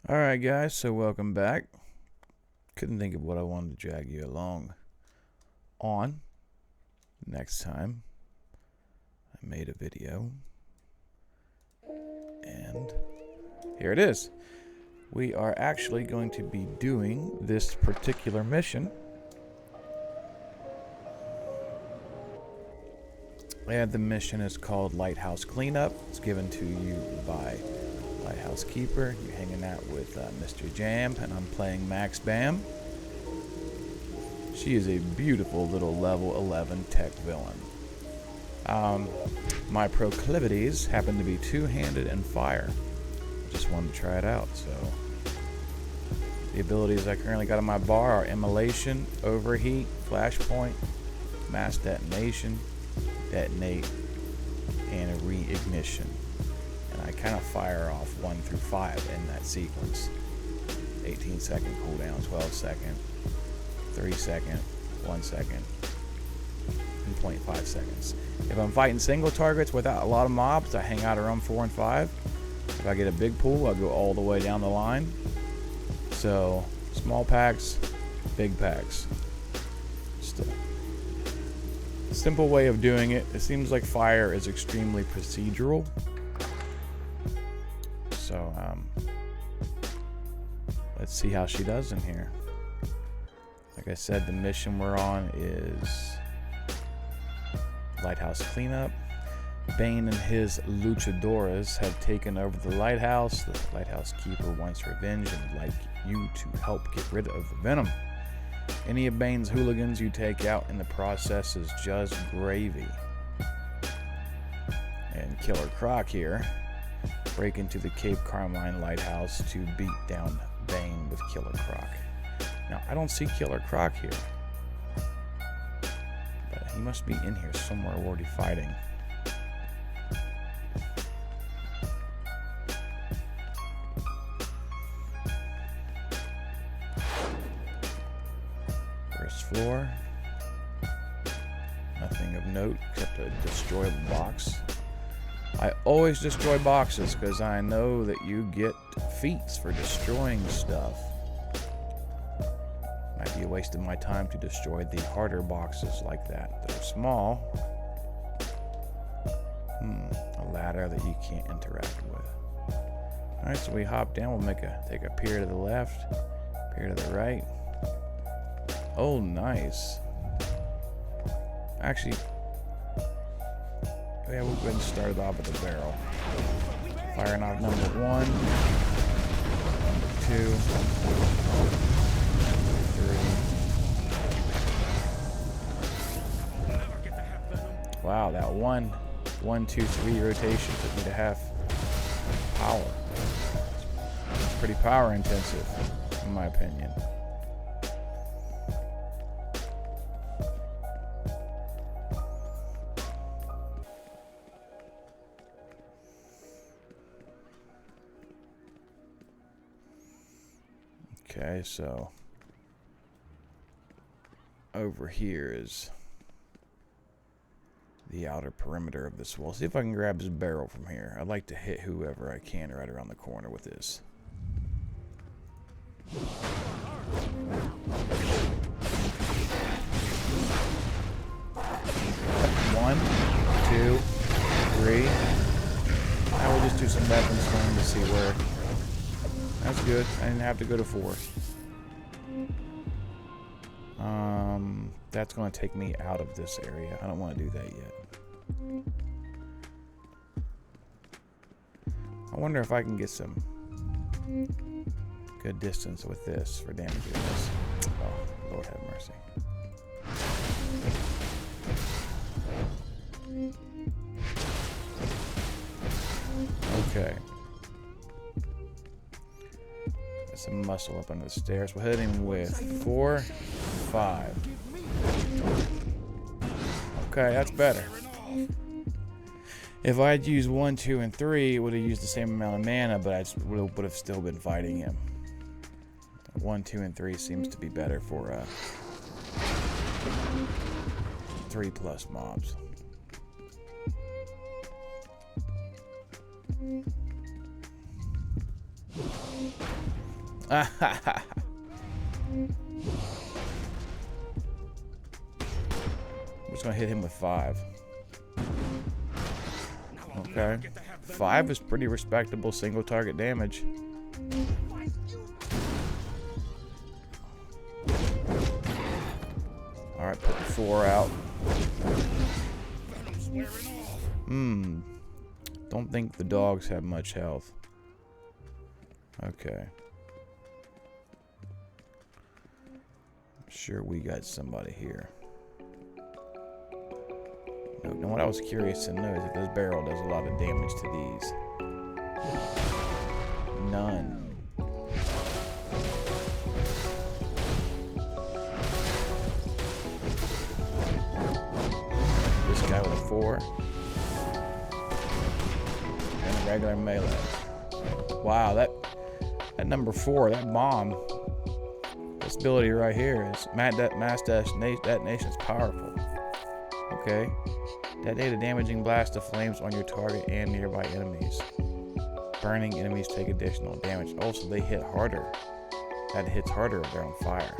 Alright guys, so welcome back. Couldn't think of what I wanted to drag you along on. Next time I made a video and here it is. We are actually going to be doing this particular mission. And the mission is called Lighthouse Cleanup. It's given to you by Lighthouse Keeper. You're hanging out with Mr. Jam, and I'm playing Max Bam. She is a beautiful little level 11 tech villain. My proclivities happen to be two-handed and fire. Just wanted to try it out. So the abilities I currently got on my bar are Immolation, Overheat, Flashpoint, Mass Detonation, Detonate, and a Reignition. And I kind of fire off 1 through 5 in that sequence. 18-second cooldown, 12-second, 3-second, 1 second, and 0.5 seconds. If I'm fighting single targets without a lot of mobs, I hang out around 4 and 5. If I get a big pool, I'll go all the way down the line. So, small packs, big packs. Just a simple way of doing it. It seems like fire is extremely procedural. So, let's see how she does in here. Like I said, the mission we're on is Lighthouse Cleanup. Bane and his luchadoras have taken over the lighthouse. The Lighthouse Keeper wants revenge and would like you to help get rid of the venom. Any of Bane's hooligans you take out in the process is just gravy. And Killer Croc here break into the Cape Carmine lighthouse to beat down Bane with Killer Croc. Now, I don't see Killer Croc here, but he must be in here somewhere already fighting. First floor. Nothing of note except a destroyable box. I always destroy boxes because I know that you get feats for destroying stuff. Might be a waste of my time to destroy the harder boxes like that are small. A ladder that you can't interact with. Alright, so we hop down. We'll take a pier to the left, pier to the right. Oh, nice. Actually, yeah, we'll go ahead and start it off with a barrel. Firing off number 1, 2, 3. Wow, that 1, 2, 3 rotation took me to half power. It's pretty power intensive, in my opinion. Okay, so over here is the outer perimeter of this wall. See if I can grab his barrel from here. I'd like to hit whoever I can right around the corner with this. 1, 2, 3. Now we'll just do some weapon swing to see where. That's good. I didn't have to go to 4. That's going to take me out of this area. I don't want to do that yet. I wonder if I can get some good distance with this for damaging this. Oh, Lord have mercy. Okay. Some muscle up under the stairs. We'll hit him with 4, 5. Okay, that's better. If I'd used 1, 2, and 3, it would have used the same amount of mana, but I would have still been fighting him. 1, 2, and 3 seems to be better for 3+ mobs. I'm just gonna hit him with 5. Okay. 5 is pretty respectable single target damage. Alright, put the 4 out. Don't think the dogs have much health. Okay. I'm sure we got somebody here. Now what I was curious to know is if this barrel does a lot of damage to these. None. This guy with a 4. And a regular melee. Wow, that number 4, that bomb. This ability right here is mass detonation is powerful. Okay. Detonate a damaging blast of flames on your target and nearby enemies. Burning enemies take additional damage. Also, they hit harder. That hits harder if they're on fire.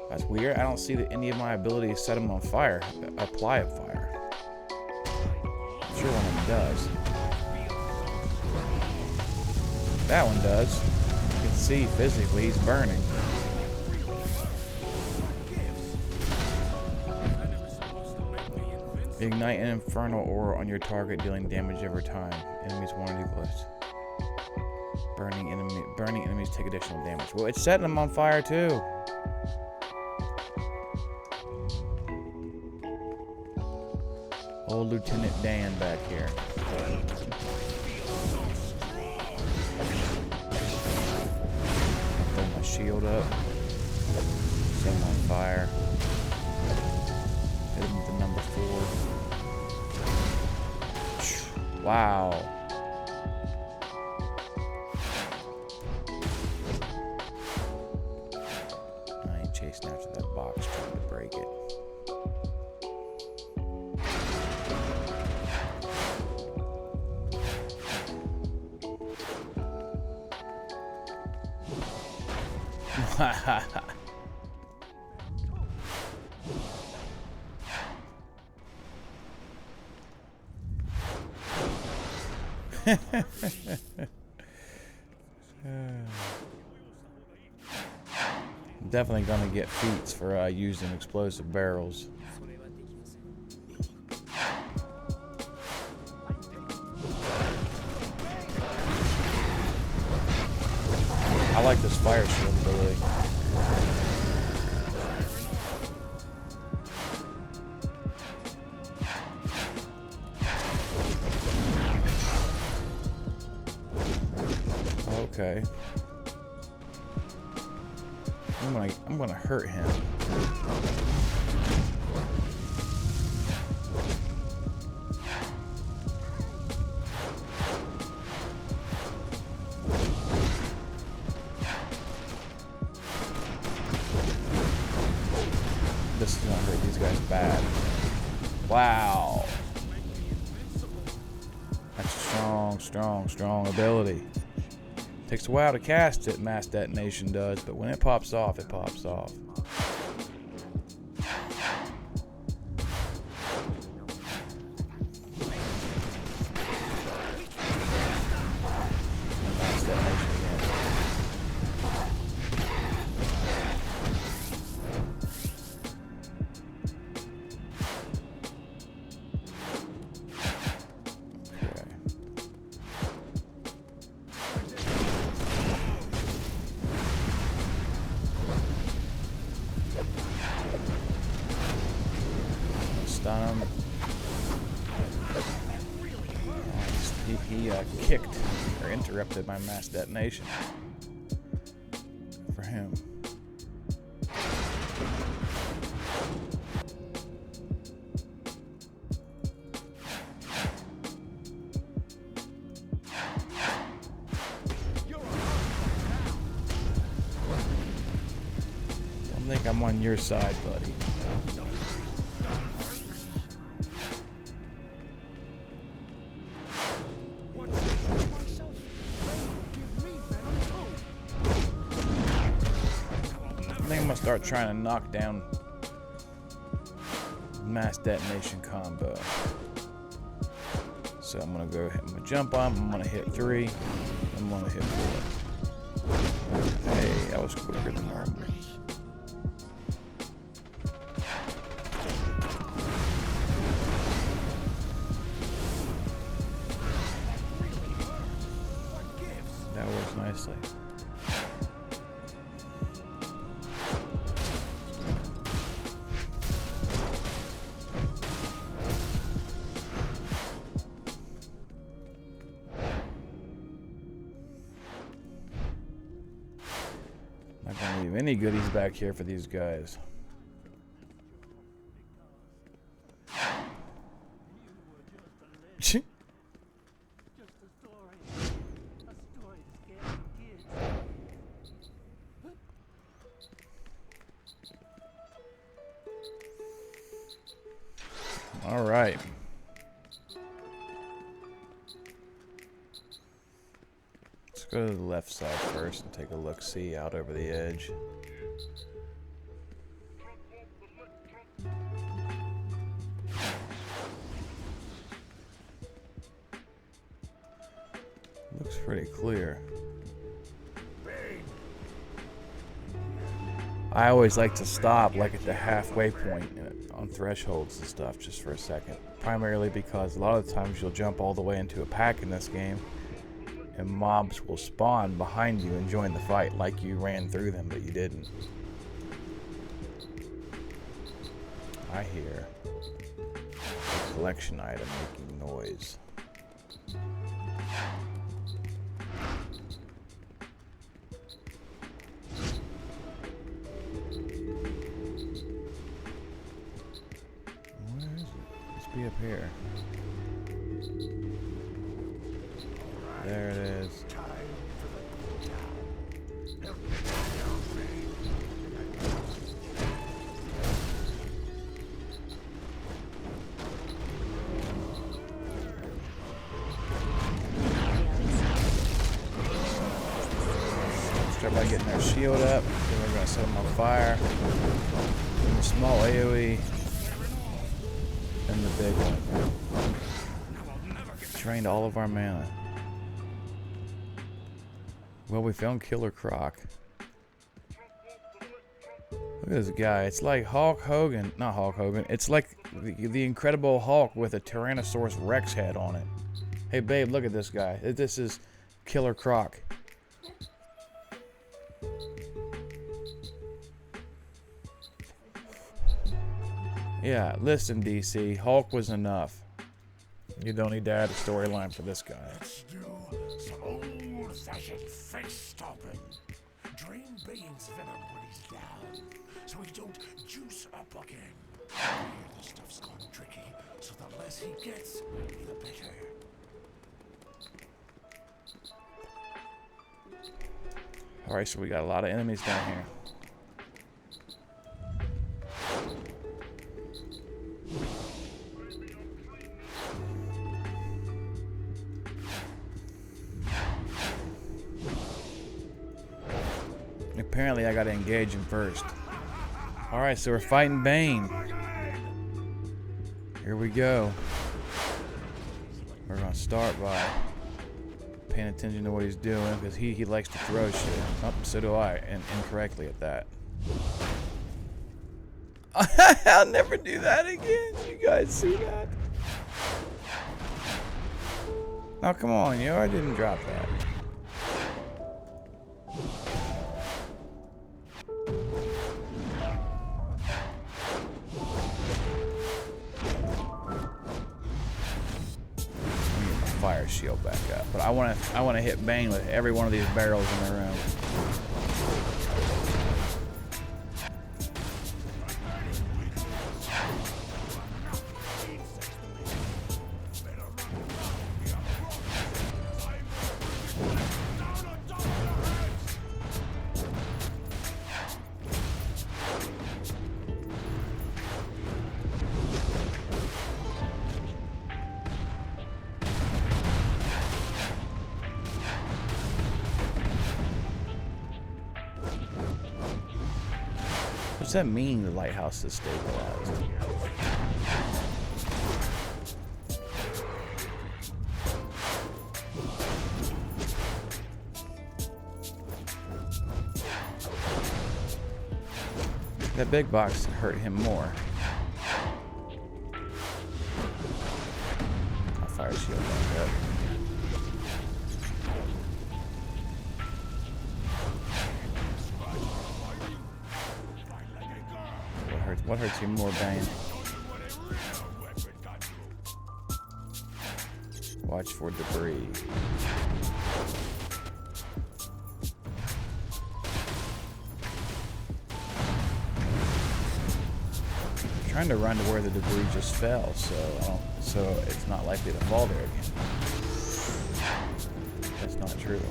That's weird. I don't see that any of my abilities set them on fire. Apply a fire. I'm sure one of them does. That one does. You can see physically he's burning. Ignite an infernal aura on your target, dealing damage every time. Enemies want to do close. Burning enemies take additional damage. Well, it's setting them on fire too. Old Lieutenant Dan back here. Throw my shield up. Set him on fire. Hit him with the number 4. Wow. I ain't chasing after that box trying to break it. I'm definitely gonna get Feats for using explosive barrels. I like this fire shield ability. Okay. I'm gonna hurt him. This is gonna hurt these guys bad. Wow. That's a strong ability. Takes a while to cast it, mass detonation does, but when it pops off, it pops off. Mass detonation again. Stun him. He kicked or interrupted my mass detonation. For him. think I'm on your side, buddy. I think I'm gonna start trying to knock down mass detonation combo. So I'm gonna go ahead and jump on. I'm gonna hit 3. I'm gonna hit 4. Hey, that was quicker than normal. That works nicely. Not gonna leave any goodies back here for these guys. All right. Let's go to the left side first and take a look-see out over the edge. Looks pretty clear. I always like to stop like at the halfway point on thresholds and stuff just for a second. Primarily because a lot of times you'll jump all the way into a pack in this game and mobs will spawn behind you and join the fight like you ran through them, but you didn't. I hear a collection item making noise. Where is it? Let's be up here. There it is. Start by getting their shield up. Then we're going to set them on fire. Then the small AoE. And the big one. Drained all of our mana. Well, we found Killer Croc. Look at this guy. It's like Hulk Hogan. Not Hulk Hogan. It's like the Incredible Hulk with a Tyrannosaurus Rex head on it. Hey, babe, look at this guy. This is Killer Croc. Yeah, listen, DC. Hulk was enough. You don't need to add a storyline for this guy. Let's do some old-fashioned face-stopping. Drain Bane's venom when he's down, so he don't juice up again. I hear this stuff's gone tricky, so the less he gets, the better. Alright, so we got a lot of enemies down here. Apparently I gotta engage him first. Alright, so we're fighting Bane. Here we go. We're gonna start by paying attention to what he's doing, because he likes to throw shit. Oh, so do I, and incorrectly at that. I'll never do that again. You guys see that? Oh, come on, yo, I didn't drop that. Fire shield back up, but I want to hit Bane with every one of these barrels in the room. What's that mean, the lighthouse is stabilized? That big box hurt him more. I'll fire shield back up. What hurts you more, Bane? Watch for debris. I'm trying to run to where the debris just fell, so it's not likely to fall there again. That's not true.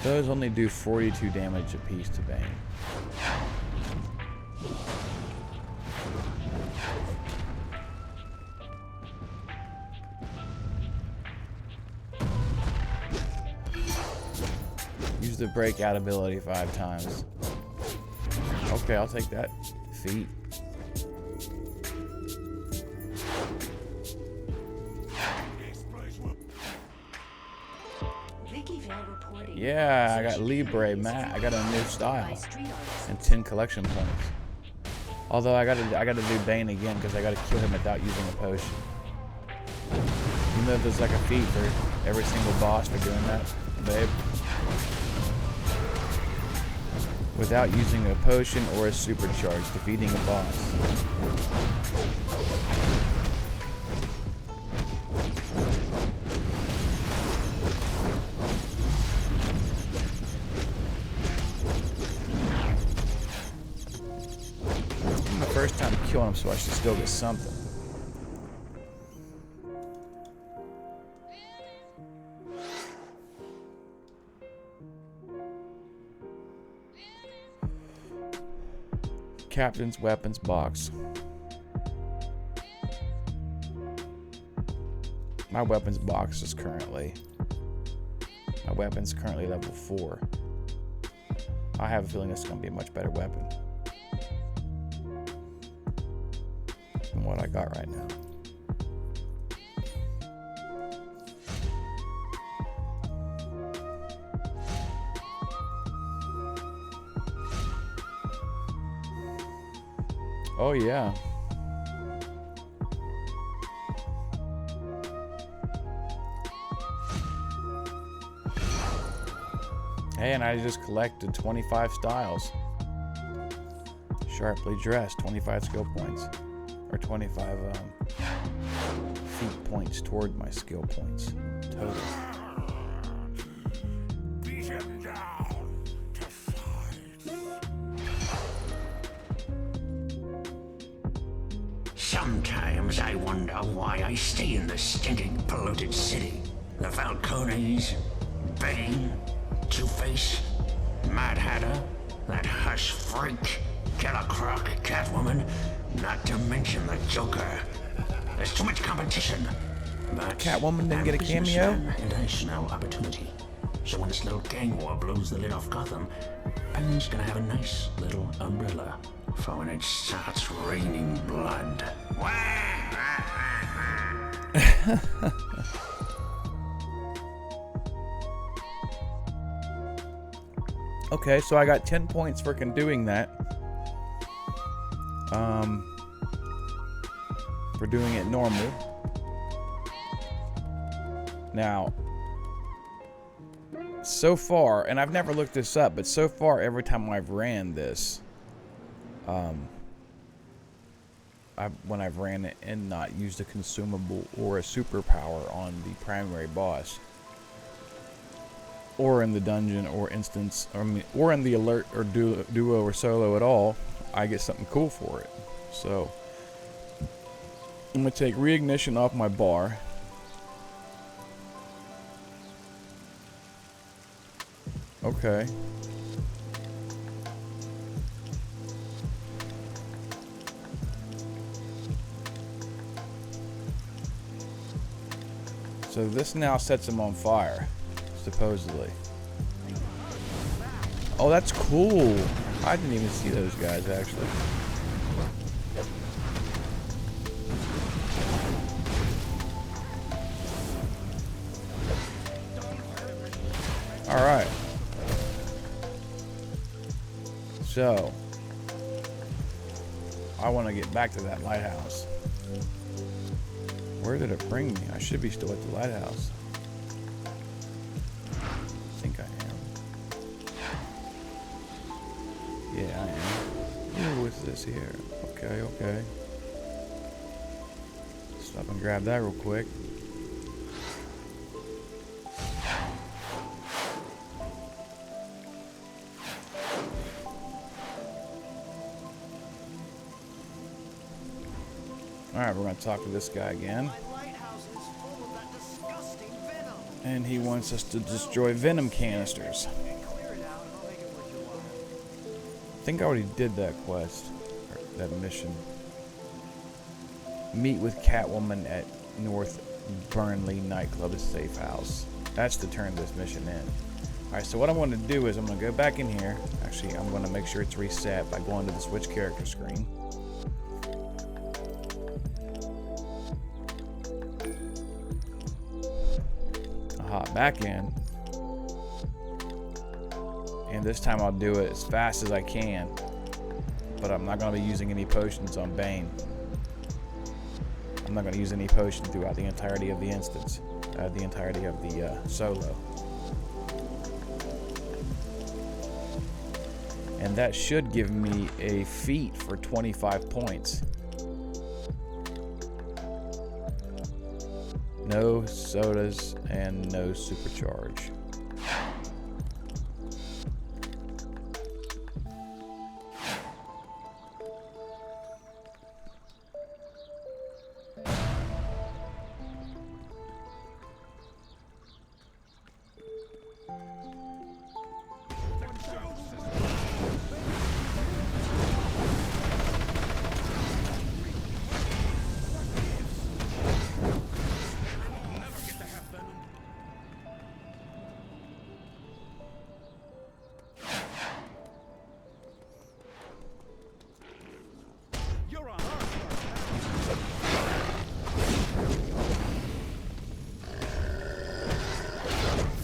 Those only do 42 damage apiece to Bane. Use the breakout ability 5 times. Okay, I'll take that feat. Yeah, I got Libre Matt. I got a new style and 10 collection points. Although I gotta do Bane again because I gotta kill him without using a potion. You know there's like a feat for every single boss for doing that, babe. Without using a potion or a supercharge, defeating a boss. First time killing him, so I should still get something. Captain's weapons box. My weapons box is currently. My weapon's currently level 4. I have a feeling it's going to be a much better weapon than what I got right now. Oh yeah. Hey, and I just collected 25 styles. Sharply dressed, 25 skill points. Or 25 feat points toward my skill points total. Beat him down to fight. Sometimes I wonder why I stay in this stinking, polluted city. The Falcones, Bane, Two-Face, Mad Hatter, that hush freak, Killer Croc, Catwoman, not to mention the Joker. There's too much competition. But Catwoman didn't get a cameo? And I smell opportunity. So when this little gang war blows the lid off Gotham, Bane's gonna have a nice little umbrella for when it starts raining blood. Okay, so I got 10 points for doing that. For doing it normal. Now, so far, and I've never looked this up, but so far, every time I've ran this, when I've ran it and not used a consumable or a superpower on the primary boss, or in the dungeon or instance, or in the alert or duo or solo at all, I get something cool for it. So I'm gonna take reignition off my bar. Okay. So this now sets him on fire, supposedly. Oh, that's cool. I didn't even see those guys, actually. Alright. So, I want to get back to that lighthouse. Where did it bring me? I should be still at the lighthouse. I think I am. Yeah, I am. Ooh, what's this here? Okay, okay. Stop and grab that real quick. Alright, we're going to talk to this guy again. And he wants us to destroy venom canisters. I think I already did that quest, or that mission. Meet with Catwoman at North Burnley Nightclub Safe House. That's to turn this mission in. Alright, so what I'm going to do is I'm going to go back in here. Actually, I'm going to make sure it's reset by going to the switch character screen. Hop back in, and this time I'll do it as fast as I can, but I'm not going to be using any potions on Bane. I'm not going to use any potion throughout the entirety of the instance, the entirety of the solo. And that should give me a feat for 25 points. No sodas and no supercharge.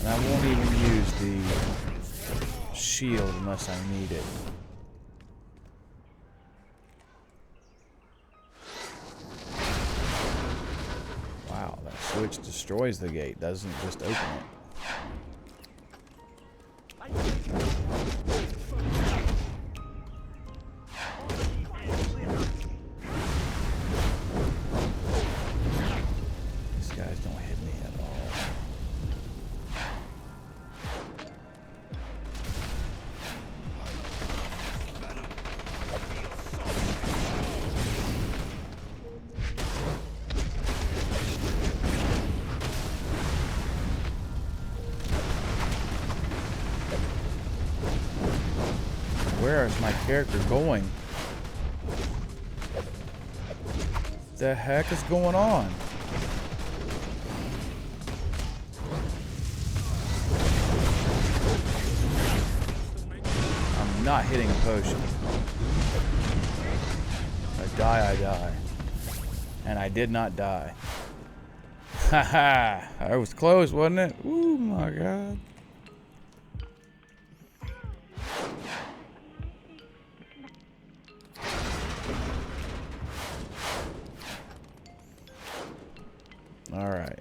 I won't even use the shield unless I need it. Wow, that switch destroys the gate, doesn't just open it. These guys don't hit me at all. Where is my character going? The heck is going on? I'm not hitting a potion. I die. And I did not die. Haha! That was close, wasn't it? Oh my god. All right.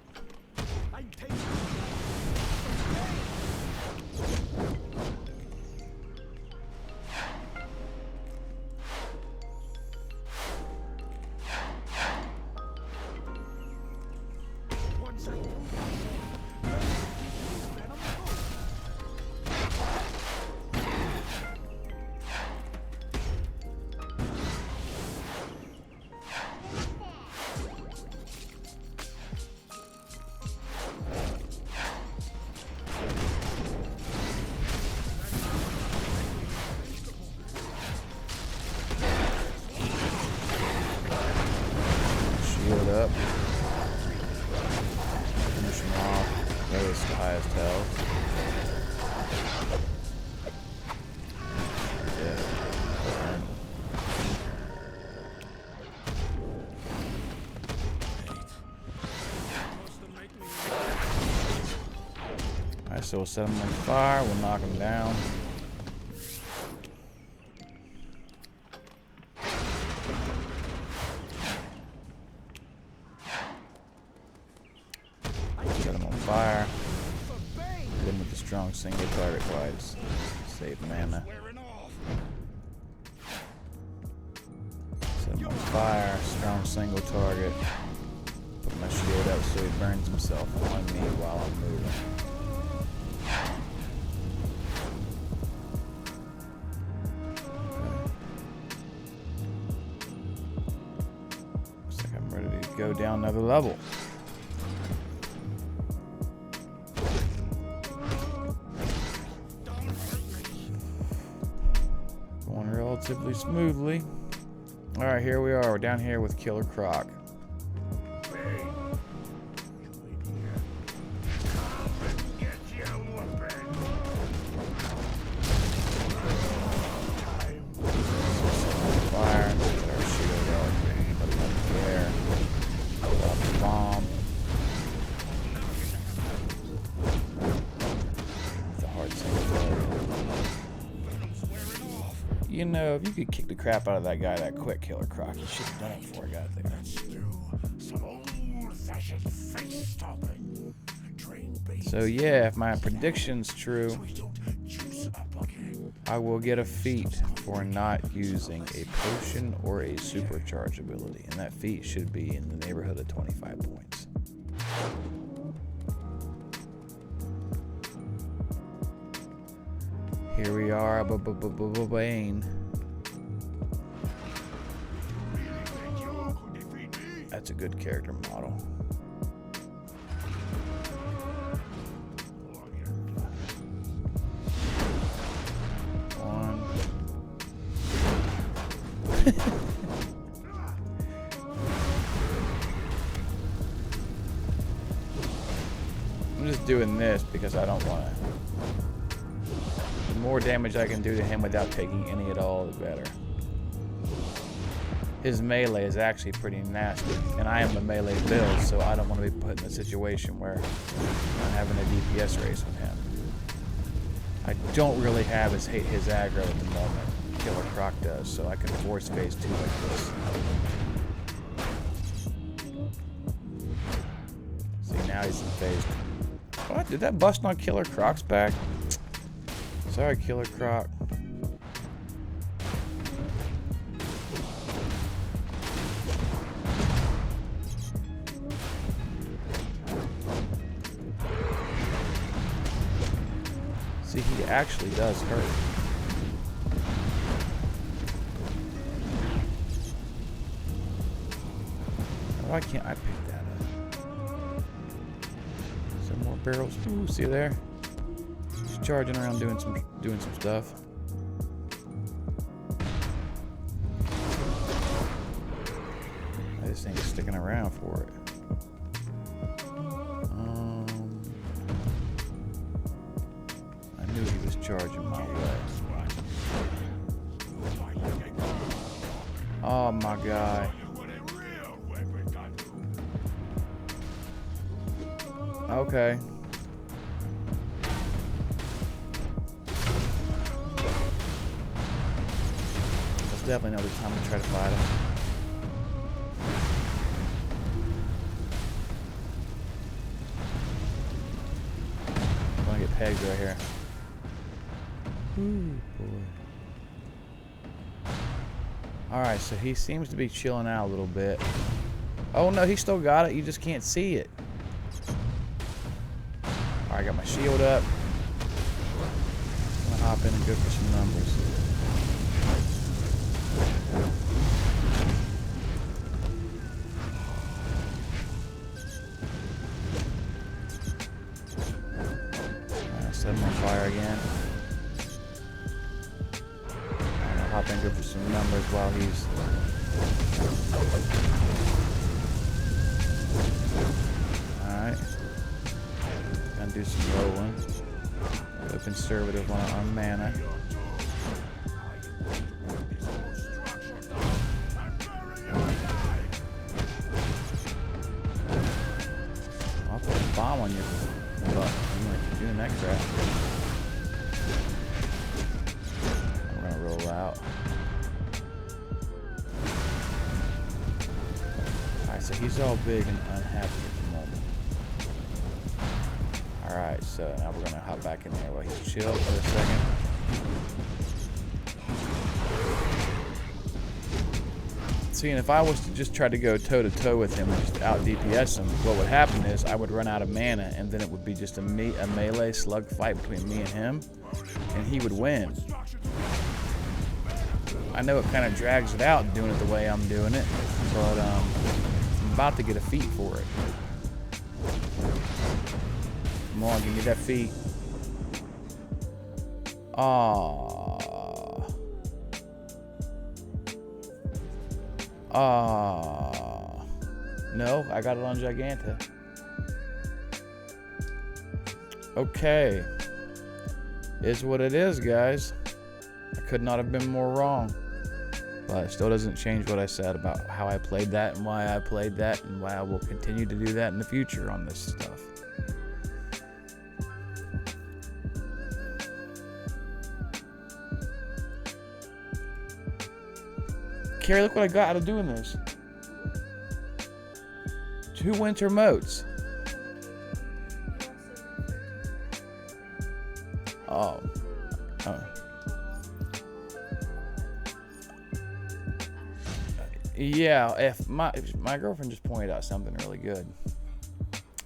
this to highest health. Yeah. Alright, so we'll set him on fire, we'll knock him down. Set him on fire. Hit him with the strong single target twice. Save mana. Set him on fire, strong single target. Put my shield up so he burns himself on me while I'm moving. Looks like I'm ready to go down another level. Going relatively smoothly. Alright, here we are. We're down here with Killer Croc. You know, if you could kick the crap out of that guy that quick, Killer Croc, you should have done it before I got there. So yeah, if my prediction's true, I will get a feat for not using a potion or a supercharge ability, and that feat should be in the neighborhood of 25 points. Here we are, Bane. That's a good character model. One. I'm just doing this because I don't want to. The more damage I can do to him without taking any at all, the better. His melee is actually pretty nasty, and I am a melee build, so I don't want to be put in a situation where I'm having a DPS race with him. I don't really have his aggro at the moment. Killer Croc does, so I can force phase 2 like this. See, now he's in phase 2. What? Did that bust on Killer Croc's back? Sorry, Killer Croc. See, he actually does hurt. Why can't I pick that up? Some more barrels. Ooh, see there? Just charging around doing some stuff. I just ain't sticking around for it. I knew he was charging my way. Oh my god. Okay. There's definitely another time to try to fight him. I'm gonna get pegged right here. Ooh, boy. Alright, so he seems to be chilling out a little bit. Oh no, he still got it. You just can't see it. Alright, I got my shield up. I'm gonna hop in and go for some numbers. Set him on fire again. I'll hop in and go for some numbers while he's... Alright. Gonna do some rolling. Go conservative on our mana. I'll put a bomb on your butt. You want to keep doing that crap. I'm gonna roll out. Alright, so he's all big and unhappy at the moment. Alright, so now we're gonna hop back in there while he's chilled for a second. See, and if I was to just try to go toe-to-toe with him and just out DPS him, what would happen is I would run out of mana, and then it would be just a melee slug fight between me and him, and he would win. I know it kind of drags it out doing it the way I'm doing it, but I'm about to get a feat for it. Come on, give me that feat. No, I got it on Giganta. Okay. Is what it is, guys. I could not have been more wrong. But it still doesn't change what I said about how I played that and why I played that and why I will continue to do that in the future on this stuff. Carrie, look what I got out of doing this. 2 winter moats. Oh. Yeah, if my girlfriend just pointed out something really good.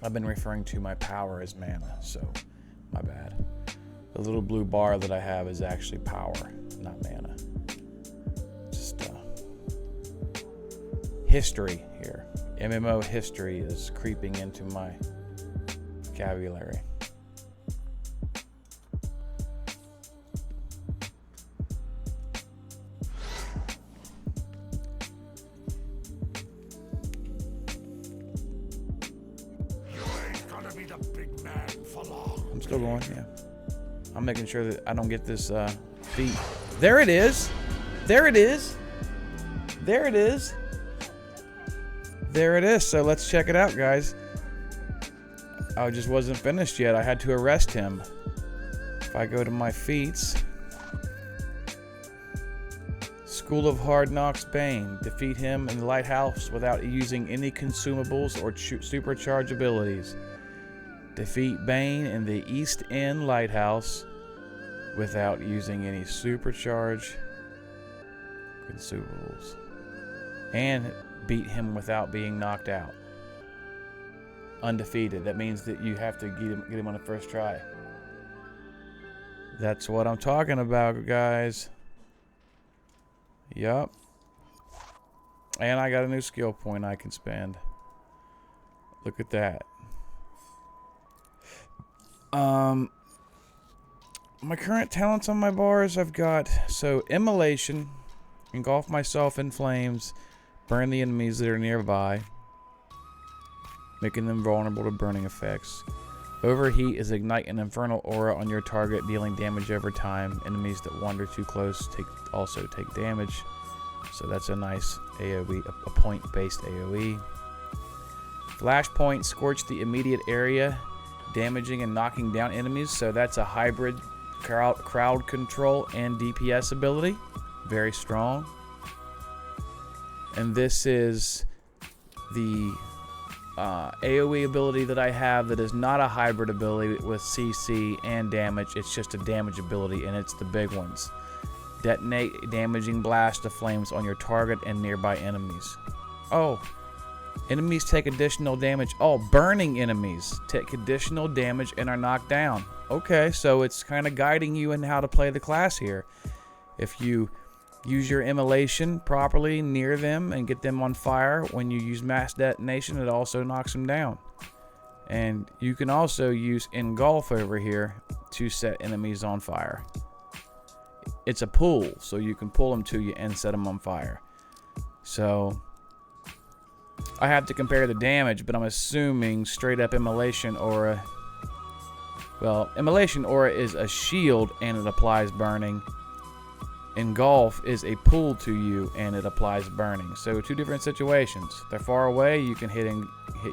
I've been referring to my power as mana, so my bad. The little blue bar that I have is actually power, not mana. Just history here. MMO history is creeping into my vocabulary. I'm still going, yeah. I'm making sure that I don't get this feat. There it is. There it is. There it is. There it is. So let's check it out, guys. I just wasn't finished yet. I had to arrest him. If I go to my feats. School of Hard Knocks Bane. Defeat him in the Lighthouse without using any consumables or supercharge abilities. Defeat Bane in the East End Lighthouse without using any supercharge consumables. And beat him without being knocked out. Undefeated. That means that you have to get him on the first try. That's what I'm talking about, guys. Yup. And I got a new skill point I can spend. Look at that. My current talents on my bars, I've got, so, Immolation, engulf myself in flames, burn the enemies that are nearby, making them vulnerable to burning effects. Overheat is ignite an infernal aura on your target, dealing damage over time. Enemies that wander too close also take damage. So that's a nice AoE, a point-based AoE. Flashpoint, scorch the immediate area, damaging and knocking down enemies. So that's a hybrid crowd control and DPS ability. Very strong. And this is the AoE ability that I have that is not a hybrid ability with CC and damage. It's just a damage ability, and it's the big ones. Detonate damaging blast of flames on your target and nearby enemies. Oh, enemies take additional damage. Oh, burning enemies take additional damage and are knocked down. Okay, so it's kind of guiding you in how to play the class here. If you use your immolation properly near them and get them on fire, when you use mass detonation, it also knocks them down. And you can also use engulf over here to set enemies on fire. It's a pull, so you can pull them to you and set them on fire. So I have to compare the damage, but I'm assuming straight up immolation aura Well, Immolation Aura is a shield and it applies burning. Engulf is a pull to you and it applies burning. So two different situations. If they're far away, you can hit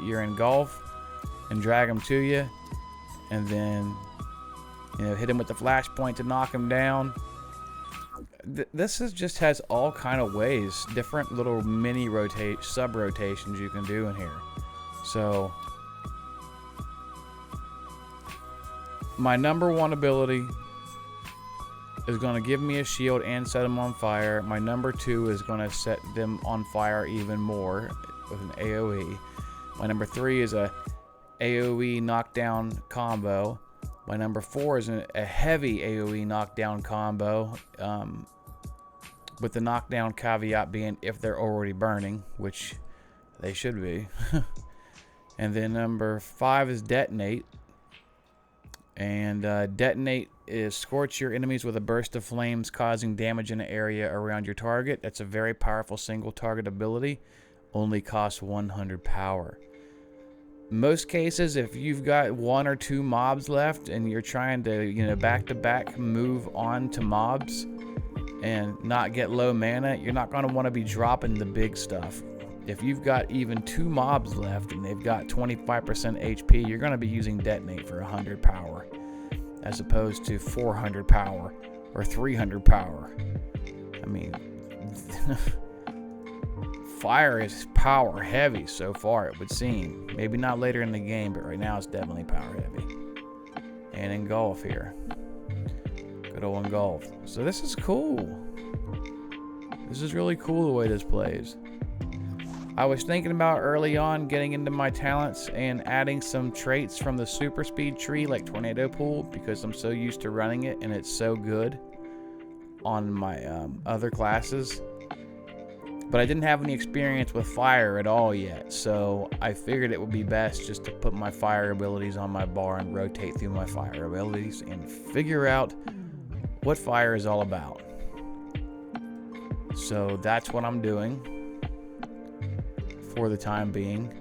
your Engulf and drag them to you, and then hit them with the flashpoint to knock them down. This just has all kind of ways, different little mini sub rotations you can do in here. So my number one ability is going to give me a shield and set them on fire. My number 2 is going to set them on fire even more with an AoE. My number 3 is a AoE knockdown combo. My number 4 is a heavy AoE knockdown combo, with the knockdown caveat being if they're already burning, which they should be. And then number 5 is detonate. And detonate is scorch your enemies with a burst of flames, causing damage in an area around your target. That's a very powerful single target ability. Only costs 100 power. Most cases, if you've got 1 or 2 mobs left and you're trying to, back to back move on to mobs and not get low mana, you're not going to want to be dropping the big stuff. If you've got even 2 mobs left and they've got 25% HP, you're going to be using detonate for 100 power as opposed to 400 power or 300 power. I mean, fire is power heavy so far, it would seem. Maybe not later in the game, but right now it's definitely power heavy. And Engulf here. Good old Engulf. So this is cool. This is really cool the way this plays. I was thinking about early on getting into my talents and adding some traits from the super speed tree like Tornado Pool, because I'm so used to running it and it's so good on my other classes. But I didn't have any experience with fire at all yet, so I figured it would be best just to put my fire abilities on my bar and rotate through my fire abilities and figure out what fire is all about. So that's what I'm doing for the time being.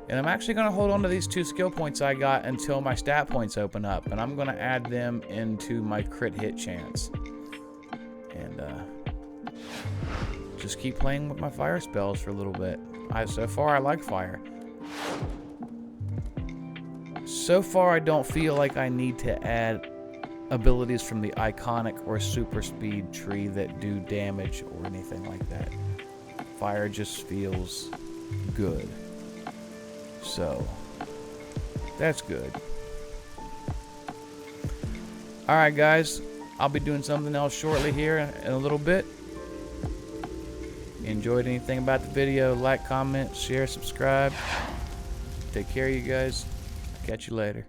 And I'm actually going to hold on to these 2 skill points I got until my stat points open up, and I'm going to add them into my crit hit chance. And just keep playing with my fire spells for a little bit. So far I like fire. So far I don't feel like I need to add abilities from the iconic or super speed tree that do damage or anything like that. Fire just feels good. So that's good. Alright guys, I'll be doing something else shortly here in a little bit. Enjoyed anything about the video, like, comment, share, subscribe. Take care of you guys. Catch you later.